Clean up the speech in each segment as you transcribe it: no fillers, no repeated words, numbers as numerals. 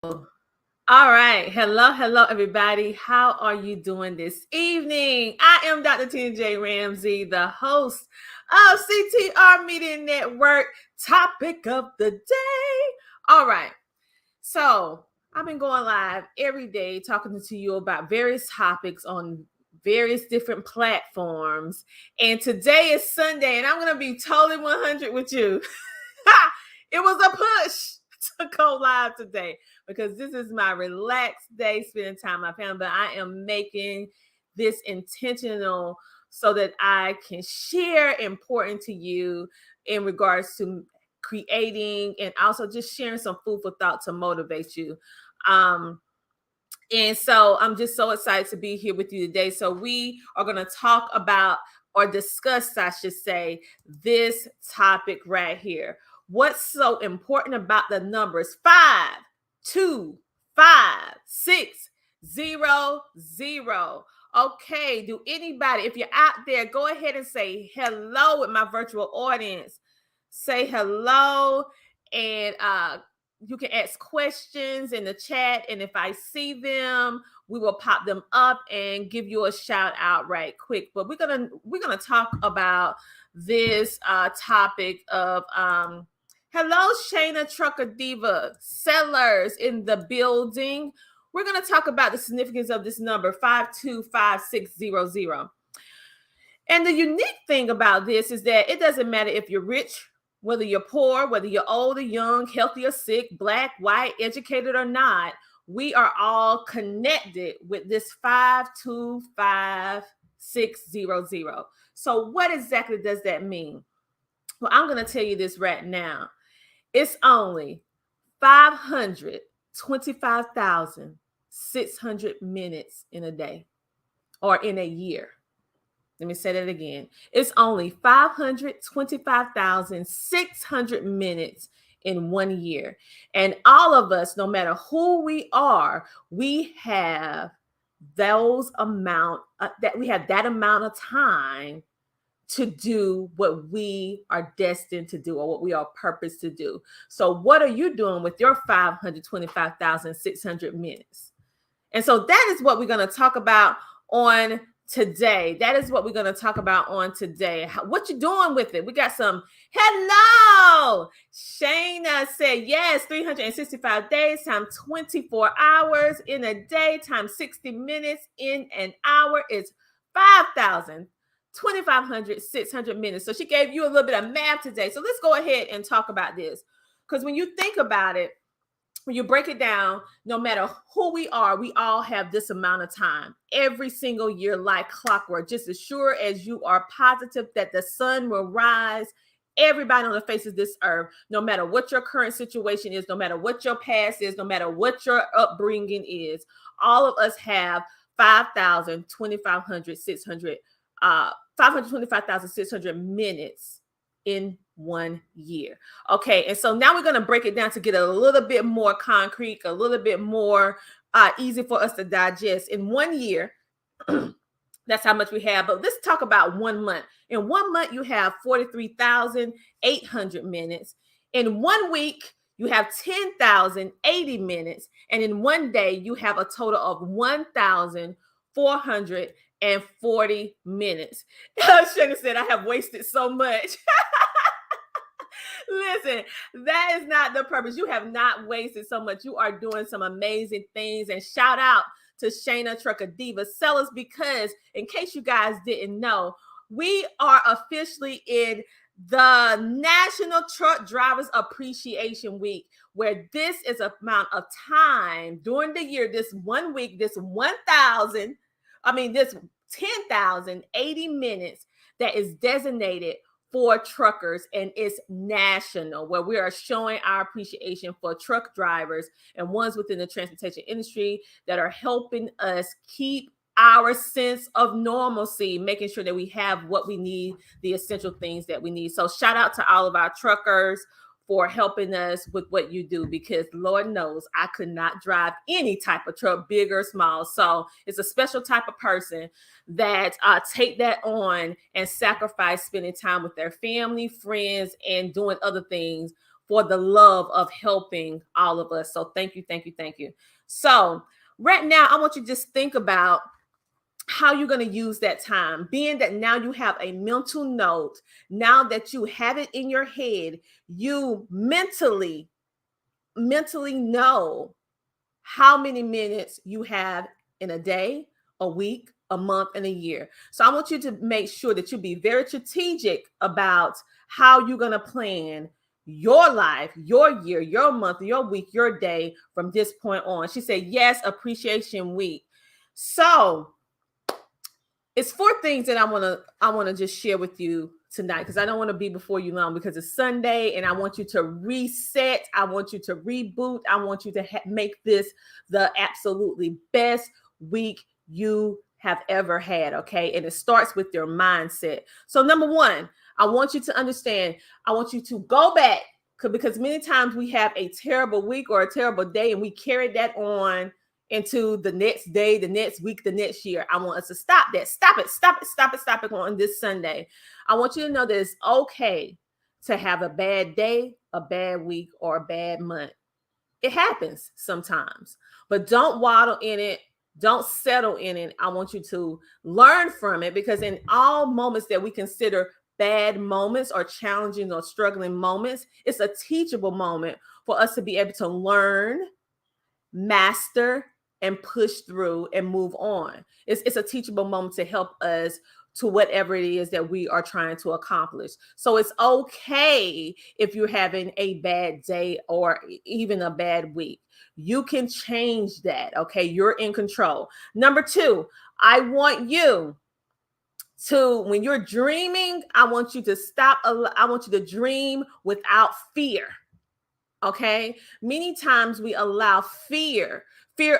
All right. Hello, everybody. How are you doing this evening? I am Dr. TJ Ramsey, the host of CTR Media Network. Topic of the day. All right. So I've been going live every day talking to you about various topics on various different platforms. And today is Sunday, and I'm going to be totally 100 with you. It was a push to go live today because this is my relaxed day, spending time with my family. But I am making this intentional so that I can share important to you in regards to creating and also just sharing some food for thought to motivate you. And so I'm just so excited to be here with you today. So we are going to talk about or discuss, I should say, this topic right here. What's so important about the numbers 5, 2, 5, 6, 0, 0? Okay, do anybody, if you're out there, go ahead and say hello with my virtual audience. Say hello, and you can ask questions in the chat, and if I see them, we will pop them up and give you a shout out right quick. But we're gonna talk about this topic of hello, Shayna Trucker Diva, sellers in the building. We're gonna talk about the significance of this number 525600. And the unique thing about this is that it doesn't matter if you're rich, whether you're poor, whether you're old or young, healthy or sick, black, white, educated or not, we are all connected with this 525600. So what exactly does that mean? Well, I'm going to tell you this right now. It's only 525,600 minutes in a day or in a year. Let me say that again. It's only 525,600 minutes in 1 year. And all of us, no matter who we are, we have those amount that we have that amount of time to do what we are destined to do or what we are purposed to do. So what are you doing with your 525,600 minutes? And so that is what we're going to talk about on today. That is what we're going to talk about on today. What you doing with it? We got some hello. Shayna said yes, 365 days times 24 hours in a day times 60 minutes in an hour is 5,600 minutes. So she gave you a little bit of math today. So let's go ahead and talk about this. Because when you think about it, when you break it down, no matter who we are, we all have this amount of time every single year, like clockwork. Just as sure as you are positive that the sun will rise, everybody on the face of this earth, no matter what your current situation is, no matter what your past is, no matter what your upbringing is, all of us have 525,600 minutes in 1 year. Okay, and so now we're going to break it down to get a little bit more concrete, a little bit more easy for us to digest. In 1 year, that's how much we have. But let's talk about 1 month. In 1 month, you have 43,800 minutes. In 1 week, you have 10,080 minutes. And in 1 day, you have a total of 1,440 minutes. Shana said, I have wasted so much. Listen, that is not the purpose. You have not wasted so much. You are doing some amazing things. And shout out to Shayna Trucker Diva Sellers, because in case you guys didn't know, we are officially in the National Truck Drivers Appreciation Week, where this is an amount of time during the year, this 1 week, this 10,080 minutes that is designated for truckers, and it's national, where we are showing our appreciation for truck drivers and ones within the transportation industry that are helping us keep our sense of normalcy, making sure that we have what we need, the essential things that we need. So shout out to all of our truckers for helping us with what you do, because Lord knows I could not drive any type of truck, big or small. So it's a special type of person that take that on and sacrifice spending time with their family, friends, and doing other things for the love of helping all of us. So thank you, thank you, thank you. So right now, I want you to just think about how you're going to use that time, being that now you have a mental note, now that you have it in your head, you mentally know how many minutes you have in a day, a week, a month, and a year. So I want you to make sure that you be very strategic about how you're going to plan your life, your year, your month, your week, your day from this point on. She said, yes, appreciation week. So it's 4 things that I want to just share with you tonight, because I don't want to be before you long, because it's Sunday and I want you to reset. I want you to reboot. I want you to make this the absolutely best week you have ever had. Okay. And it starts with your mindset. So number 1, I want you to understand, I want you to go back, because many times we have a terrible week or a terrible day and we carry that on into the next day, the next week, the next year. I want us to stop that. Stop it on this Sunday. I want you to know that it's okay to have a bad day, a bad week, or a bad month. It happens sometimes, but don't waddle in it. Don't settle in it. I want you to learn from it, because in all moments that we consider bad moments or challenging or struggling moments, it's a teachable moment for us to be able to learn, master, and push through and move on. It's a teachable moment to help us to whatever it is that we are trying to accomplish. So it's okay if you're having a bad day or even a bad week. You can change that. Okay. You're in control. Number 2, I want you to, when you're dreaming, I want you to stop. I want you to dream without fear. Okay. Many times we allow fear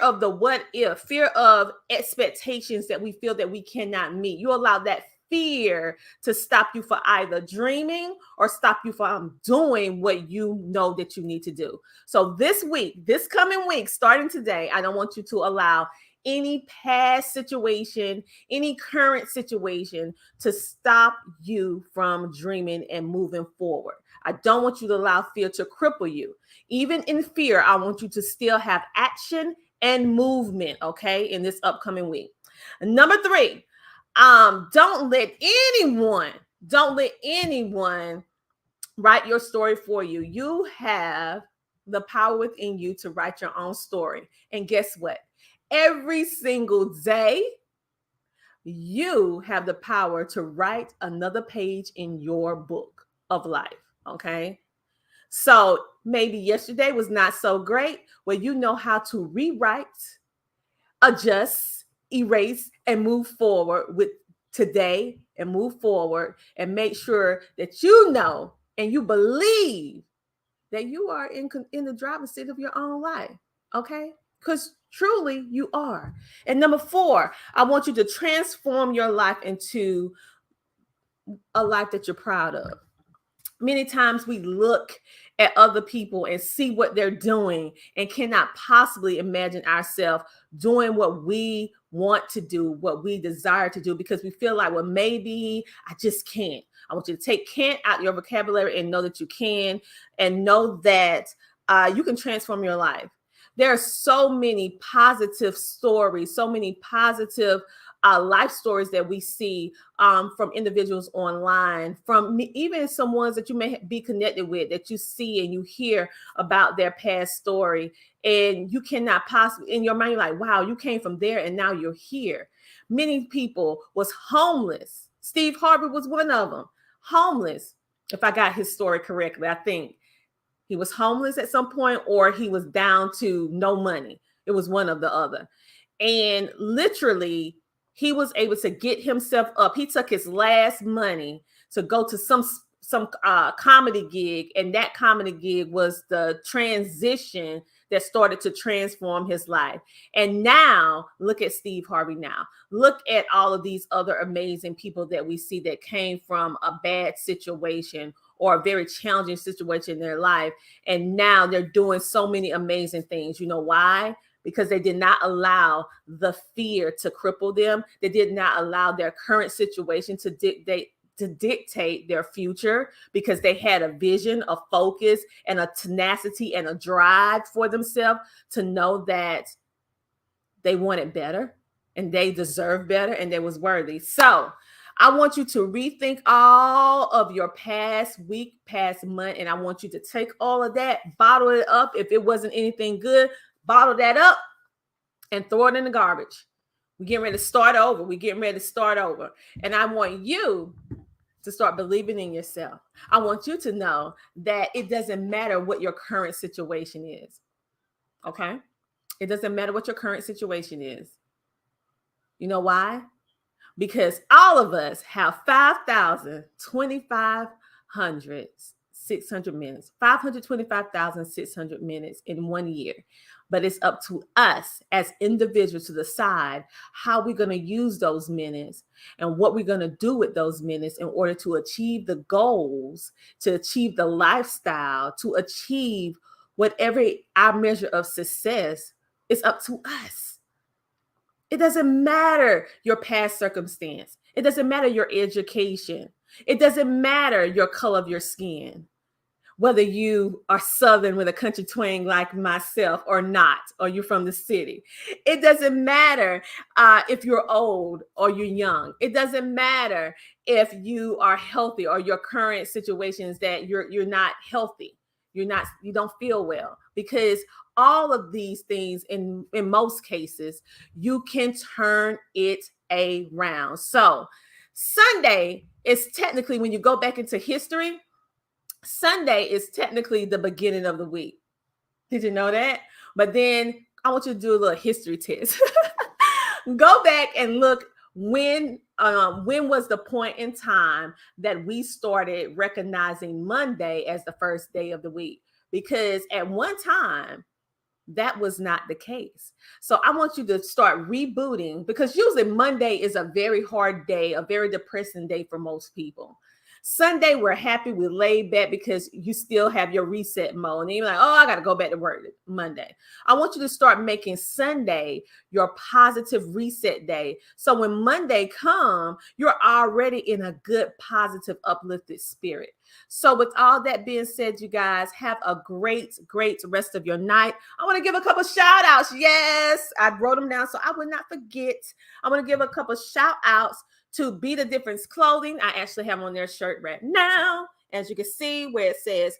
of the what if, fear of expectations that we feel that we cannot meet. You allow that fear to stop you for either dreaming or stop you from doing what you know that you need to do. So this week, this coming week, starting today, I don't want you to allow any past situation, any current situation to stop you from dreaming and moving forward. I don't want you to allow fear to cripple you. Even in fear, I want you to still have action and movement, okay, in this upcoming week. Number 3, don't let anyone write your story for you. You have the power within you to write your own story. And guess what? Every single day, you have the power to write another page in your book of life. Okay. So maybe yesterday was not so great. Well, you know how to rewrite, adjust, erase, and move forward with today, and move forward and make sure that you know and you believe that you are in the driver's seat of your own life. Okay. Because truly you are. And number 4, I want you to transform your life into a life that you're proud of. Many times we look at other people and see what they're doing and cannot possibly imagine ourselves doing what we want to do, what we desire to do, because we feel like, well, maybe I just can't. I want you to take can't out your vocabulary and know that you can, and know that you can transform your life. There are so many positive stories, so many positive life stories that we see from individuals online, from even some ones that you may be connected with, that you see and you hear about their past story. And you cannot possibly, in your mind, you're like, wow, you came from there and now you're here. Many people was homeless. Steve Harvey was one of them. Homeless, if I got his story correctly. I think he was homeless at some point, or he was down to no money. It was one of the other. And literally, he was able to get himself up. He took his last money to go to some comedy gig, and that comedy gig was the transition that started to transform his life. And now, look at Steve Harvey now. Look at all of these other amazing people that we see that came from a bad situation or a very challenging situation in their life, and now they're doing so many amazing things. You know why? Because they did not allow the fear to cripple them. They did not allow their current situation to dictate to dictate their future because they had a vision, a focus, and a tenacity and a drive for themselves to know that they wanted better and they deserved better and they was worthy. So I want you to rethink all of your past week, past month, and I want you to take all of that, bottle it up. If it wasn't anything good, bottle that up and throw it in the garbage. We're getting ready to start over. And I want you to start believing in yourself. I want you to know that it doesn't matter what your current situation is. Okay? It doesn't matter what your current situation is. You know why? Because all of us have 5,600 minutes, 525,600 minutes in 1 year. But it's up to us as individuals to decide how we're going to use those minutes and what we're going to do with those minutes in order to achieve the goals, to achieve the lifestyle, to achieve whatever our measure of success is. Up to us. It doesn't matter your past circumstance. It doesn't matter your education. It doesn't matter your color of your skin. Whether you are Southern with a country twang like myself or not, or you're from the city. It doesn't matter if you're old or you're young. It doesn't matter if you are healthy or your current situation is that you're not healthy. You don't feel well, because all of these things, in most cases, you can turn it around. So Sunday is technically, when you go back into history, Sunday is technically the beginning of the week. Did you know that? But then I want you to do a little history test. Go back and look when was the point in time that we started recognizing Monday as the first day of the week? Because at one time, that was not the case. So I want you to start rebooting, because usually Monday is a very hard day, a very depressing day for most people. Sunday, we're happy, we laid back because you still have your reset mode. And you're like, oh, I got to go back to work Monday. I want you to start making Sunday your positive reset day. So when Monday comes, you're already in a good, positive, uplifted spirit. So with all that being said, you guys have a great, great rest of your night. I want to give a couple shout outs. Yes, I wrote them down so I would not forget. I want to give a couple shout outs to Be the Difference Clothing. I actually have on their shirt right now, as you can see, where it says,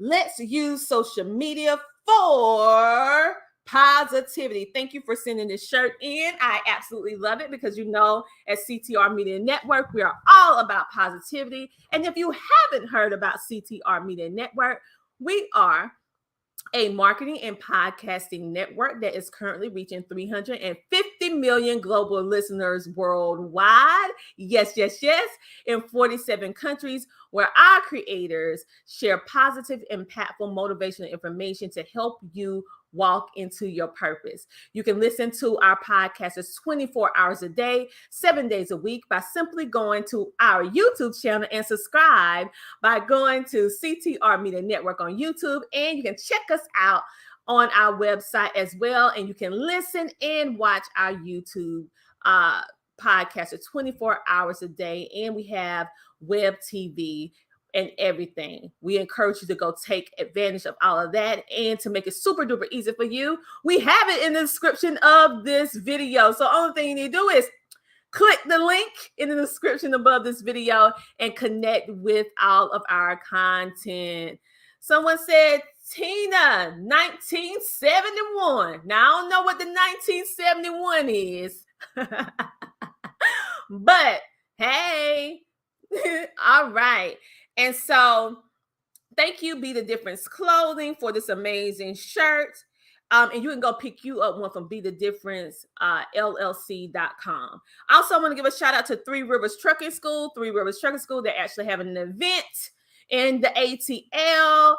let's use social media for positivity. Thank you for sending this shirt in. I absolutely love it, because at CTR Media Network, we are all about positivity. And if you haven't heard about CTR Media Network, we are a marketing and podcasting network that is currently reaching 350 million global listeners worldwide. Yes, in 47 countries, where our creators share positive, impactful, motivational information to help you walk into your purpose. You can listen to our podcasts 24 hours a day, 7 days a week, by simply going to our YouTube channel and subscribe by going to CTR Media Network on YouTube. And you can check us out on our website as well. And you can listen and watch our YouTube podcast 24 hours a day. And we have web TV and everything. We encourage you to go take advantage of all of that. And to make it super duper easy for you, we have it in the description of this video. So only thing you need to do is click the link in the description above this video and connect with all of our content. Someone said, Tina, 1971. Now, I don't know what the 1971 is, but hey, all right. And so thank you, Be the Difference Clothing, for this amazing shirt. And you can go pick you up one from Be the Difference LLC.com. Also, I want to give a shout out to Three Rivers Trucking School. Three Rivers Trucking School, they're actually having an event in the ATL.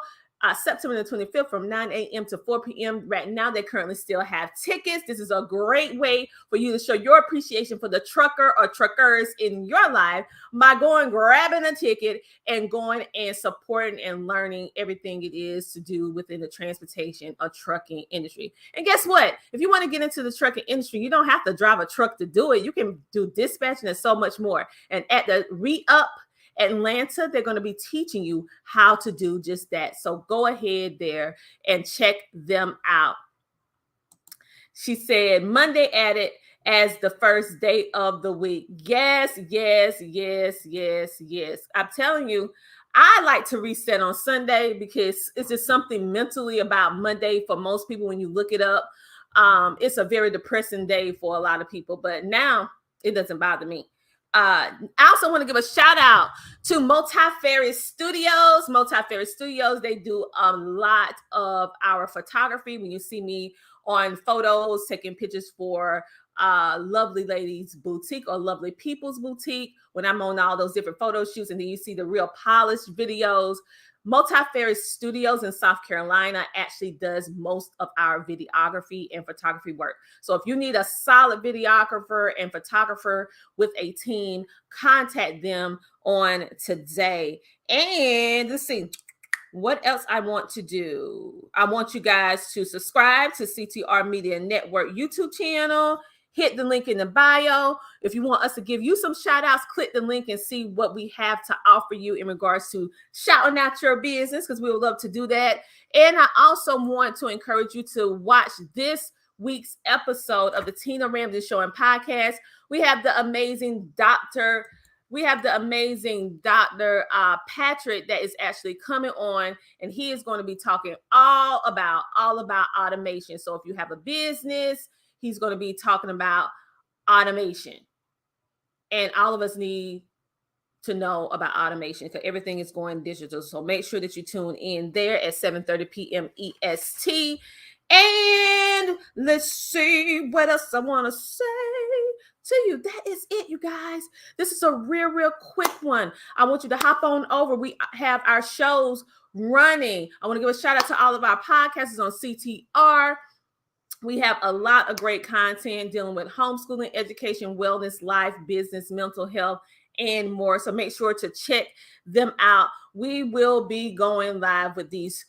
September the 25th from 9 a.m. to 4 p.m. Right now, they currently still have tickets. This is a great way for you to show your appreciation for the trucker or truckers in your life by going, grabbing a ticket, and going and supporting and learning everything it is to do within the transportation or trucking industry. And guess what? If you want to get into the trucking industry, you don't have to drive a truck to do it. You can do dispatching and so much more. And at the re-up Atlanta, they're going to be teaching you how to do just that. So go ahead there and check them out. She said Monday added as the first day of the week. Yes. I'm telling you, I like to reset on Sunday because it's just something mentally about Monday for most people when you look it up. It's a very depressing day for a lot of people, but now it doesn't bother me. I also want to give a shout out to Multifarious Studios. Multifarious Studios, they do a lot of our photography. When you see me on photos, taking pictures for Lovely Ladies Boutique or Lovely People's Boutique, when I'm on all those different photo shoots, and then you see the real polished videos. Multifarious Studios in South Carolina actually does most of our videography and photography work. So if you need a solid videographer and photographer with a team, contact them on today. And let's see what else I want to do. I want you guys to subscribe to CTR Media Network YouTube channel. Hit the link in the bio. If you want us to give you some shout outs, click the link and see what we have to offer you in regards to shouting out your business, because we would love to do that. And I also want to encourage you to watch this week's episode of the Tina Ramsey Show and Podcast. We have the amazing Dr. Patrick that is actually coming on, and he is going to be talking all about automation. So if you have a business, he's going to be talking about automation. And all of us need to know about automation because everything is going digital. So make sure that you tune in there at 7:30 p.m. EST. And let's see what else I want to say to you. That is it, you guys. This is a real quick one. I want you to hop on over. We have our shows running. I want to give a shout out to all of our podcasters on CTR. We have a lot of great content dealing with homeschooling, education, wellness, life, business, mental health, and more. So make sure to check them out. We will be going live with these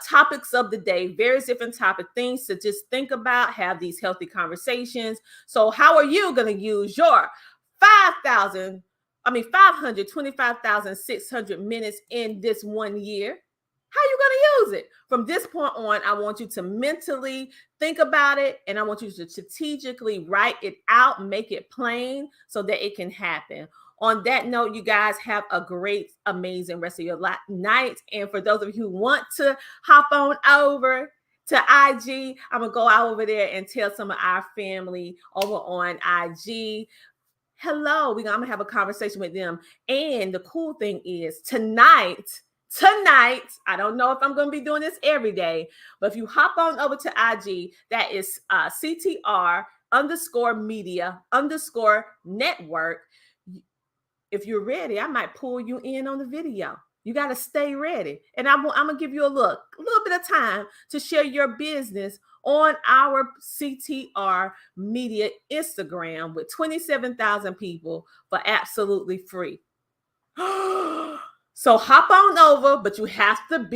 topics of the day, various different things to just think about, have these healthy conversations. So how are you going to use your 525,600 minutes in this 1 year? How are you going to use it? From this point on, I want you to mentally think about it, and I want you to strategically write it out, make it plain so that it can happen. On that note, you guys have a great, amazing rest of your night. And for those of you who want to hop on over to IG, I'm going to go out over there and tell some of our family over on IG hello. I'm going to have a conversation with them. And the cool thing is tonight, I don't know if I'm going to be doing this every day, but if you hop on over to IG, that is CTR_Media_Network. If you're ready, I might pull you in on the video. You got to stay ready. And I'm going to give you a little bit of time to share your business on our CTR Media Instagram with 27,000 people for absolutely free. So hop on over, but you have to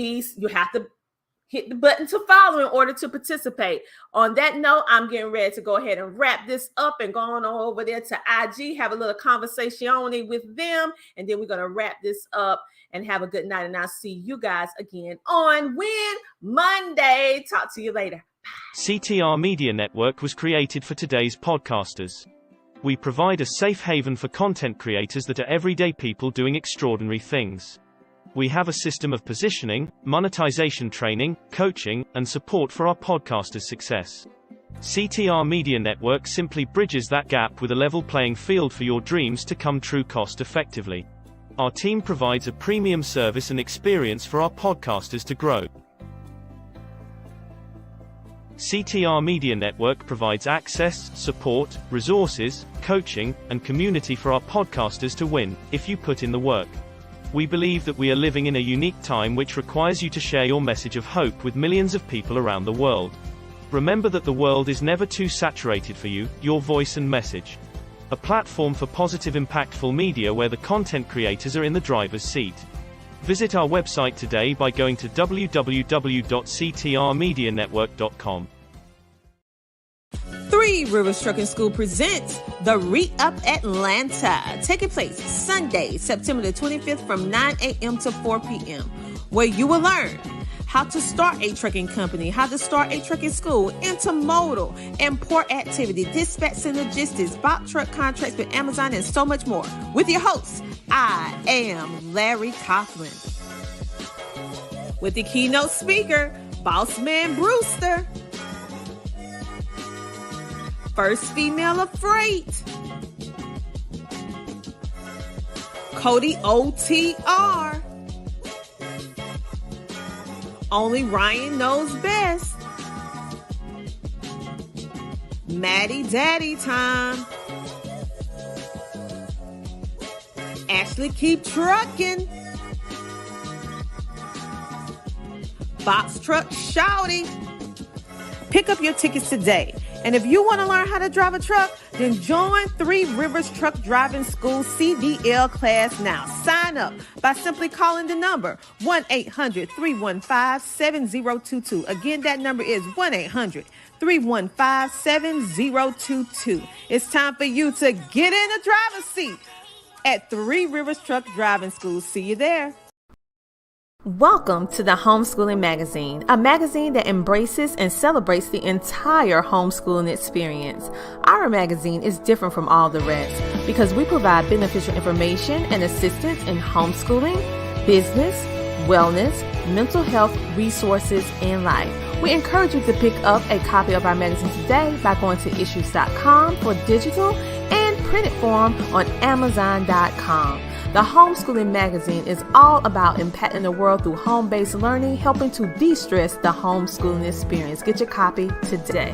hit the button to follow in order to participate. On that note, I'm getting ready to go ahead and wrap this up and go on over there to IG, have a little conversation with them, and then we're going to wrap this up and have a good night. And I'll see you guys again on Monday. Talk to you later. Bye. CTR Media Network was created for today's podcasters. We provide a safe haven for content creators that are everyday people doing extraordinary things. We have a system of positioning, monetization training, coaching, and support for our podcasters' success. CTR Media Network simply bridges that gap with a level playing field for your dreams to come true cost effectively. Our team provides a premium service and experience for our podcasters to grow. CTR Media Network provides access, support, resources, coaching, and community for our podcasters to win, if you put in the work. We believe that we are living in a unique time which requires you to share your message of hope with millions of people around the world. Remember that the world is never too saturated for you, your voice and message. A platform for positive impactful media where the content creators are in the driver's seat. Visit our website today by going to www.ctrmedianetwork.com. 3 Rivers Trucking School presents the Re-Up Atlanta, taking place Sunday, September the 25th from 9 a.m. to 4 p.m., where you will learn how to start a trucking company, how to start a trucking school, intermodal and port activity, dispatch and logistics, box truck contracts with Amazon, and so much more. With your host, I am Larry Coughlin. With the keynote speaker, Boss Man Brewster. First female of freight, Cody OTR. Only Ryan knows best. Maddie Daddy time. Ashley keep trucking. Box truck shouty. Pick up your tickets today. And if you want to learn how to drive a truck, then join Three Rivers Truck Driving School CDL class now. Sign up by simply calling the number 1-800-315-7022. Again, that number is 1-800-315-7022. It's time for you to get in the driver's seat at Three Rivers Truck Driving School. See you there. Welcome to the Homeschooling Magazine, a magazine that embraces and celebrates the entire homeschooling experience. Our magazine is different from all the rest because we provide beneficial information and assistance in homeschooling, business, wellness, mental health, resources, and life. We encourage you to pick up a copy of our magazine today by going to issues.com for digital and printed form on Amazon.com. The Homeschooling Magazine is all about impacting the world through home-based learning, helping to de-stress the homeschooling experience. Get your copy today.